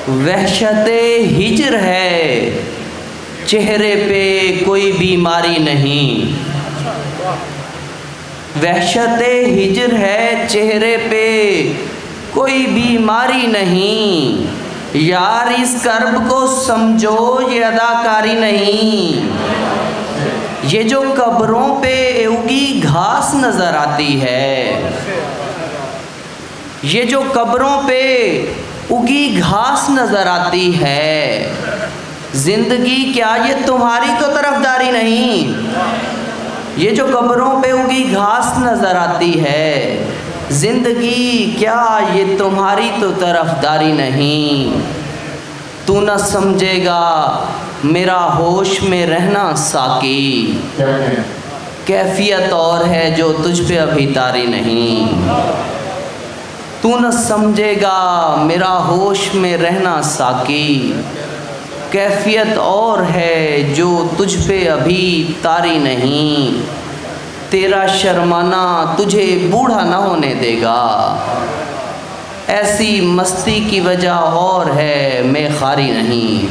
वहशते हिज्र है चेहरे पे कोई बीमारी नहीं। वहशते हिज्र है चेहरे पे कोई बीमारी नहीं। यार इस कर्ब को समझो ये अदाकारी नहीं। ये जो कब्रों पे उगी घास नज़र आती है, ये जो कब्रों पे उगी घास नज़र आती है, ज़िंदगी क्या ये तुम्हारी तो तरफदारी नहीं। ये जो कब्रों पे उगी घास नज़र आती है, ज़िंदगी क्या ये तुम्हारी तो तरफदारी नहीं। तू न समझेगा मेरा होश में रहना साकी, कैफियत और है जो तुझ पे अभी तारी नहीं। तू न समझेगा मेरा होश में रहना साकी, कैफियत और है जो तुझ पे अभी तारी नहीं। तेरा शर्माना तुझे बूढ़ा ना होने देगा, ऐसी मस्ती की वजह और है मैं खारी नहीं।